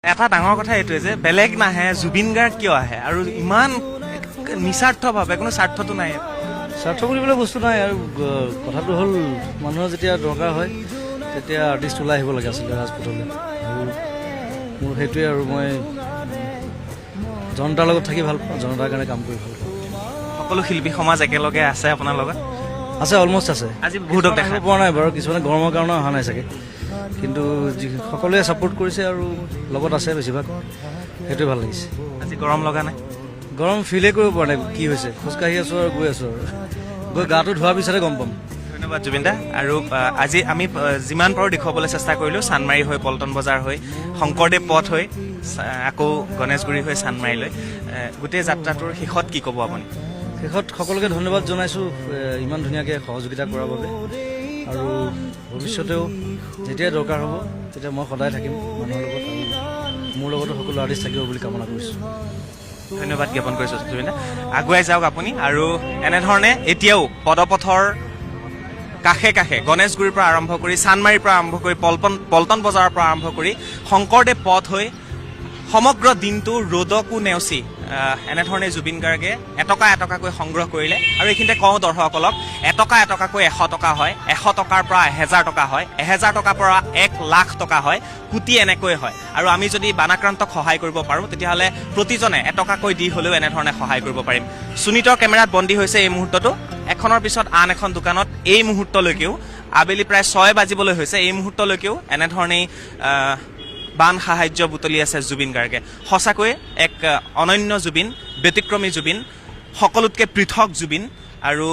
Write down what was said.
এটা ডাঙৰ কথা এইটোৱে যে বেলেগ নাহে জুবিন গাৰ্গ কিয় আহে আৰু ইমান নিস্বাৰ্থভাৱে কোনো স্বাৰ্থটো নাই স্বাৰ্থ বুলিবলৈ বস্তু নাই আৰু কথাটো হ'ল মানুহৰ যেতিয়া দৰকাৰ হয় তেতিয়া আৰ্টিষ্ট ওলাই আহিব লাগে আচলতে ৰাজপথলৈ আৰু মোৰ সেইটোৱে আৰু মই জনতাৰ লগত থাকি ভাল পাওঁ জনতাৰ কাৰণে কাম কৰি ভাল পাওঁ সকলো শিল্পী সমাজ একেলগে আছে আপোনাৰ লগত আছে অলমষ্ট আছে আজি বহুতক দেখা পোৱা নাই বাৰু কিছুমানে গৰমৰ কাৰণে অহা নাই চাগে কিন্তু সকলোৱে ছাপোৰ্ট কৰিছে আৰু লগত আছে বেছিভাগ সেইটোৱে ভাল লাগিছে আজি গৰম লগা নাই গৰম ফিলে কৰিব পৰা নাই কি হৈছে খোজকাঢ়ি আছোঁ আৰু গৈ আছোঁ আৰু গৈ গাটো ধোৱাৰ পিছতে গম পাম ধন্যবাদ জুবিন দা আৰু আজি আমি যিমান পাৰোঁ দেখুৱাবলৈ চেষ্টা কৰিলোঁ চানমাৰী হৈ পল্টন বজাৰ হৈ শংকৰদেৱ পথ হৈ আকৌ গণেশগুৰি হৈ চানমাৰীলৈ গোটেই যাত্ৰাটোৰ শেষত কি ক'ব আপুনি শেষত সকলোকে ধন্যবাদ জনাইছোঁ ইমান ধুনীয়াকৈ সহযোগিতা কৰাৰ বাবে আৰু ভৱিষ্যতেও যেতিয়াই দৰকাৰ হ'ব তেতিয়া মই সদায় থাকিম মানুহৰ লগত আৰু মোৰ লগতো সকলো আৰ্টিষ্ট থাকিব বুলি কামনা কৰিছোঁ ধন্যবাদ জ্ঞাপন কৰিছোঁ জুবিন দা আগুৱাই যাওক আপুনি আৰু এনেধৰণে এতিয়াও পদপথৰ কাষে কাষে গণেশগুৰিৰ পৰা আৰম্ভ কৰি চানমাৰীৰ পৰা আৰম্ভ কৰি পল্টন বজাৰৰ পৰা আৰম্ভ কৰি শংকৰদেৱ পথ হৈ সমগ্ৰ দিনটো ৰ'দকো নেওচি এনেধৰণে জুবিন গাৰ্গে এটকা এটকাকৈ সংগ্ৰহ কৰিলে আৰু এইখিনিতে কওঁ দৰ্শকসকলক এটকা এটকাকৈ 100 টকা হয় 100 টকাৰ পৰা 1000 টকা হয় 1000 টকাৰ পৰা 1 লাখ টকা হয় কোটি এনেকৈ হয় আৰু আমি যদি বানাক্ৰান্তক সহায় কৰিব পাৰোঁ তেতিয়াহ'লে প্ৰতিজনে এটকাকৈ দি হ'লেও এনেধৰণে সহায় কৰিব পাৰিম সুনীতৰ কেমেৰাত বন্দী হৈছে এই মুহূৰ্তটো এখনৰ পিছত আন এখন দোকানত এই মুহূৰ্তলৈকেও আবেলি প্ৰায় 6 বাজিবলৈ হৈছে এই মুহূৰ্তলৈকেও এনেধৰণেই বান সাহায্য বুটলি আছে জুবিন গাৰ্গে সঁচাকৈ এক অনন্য জুবিন ব্যতিক্ৰমী জুবিন সকলোতকৈ পৃথক জুবিন আৰু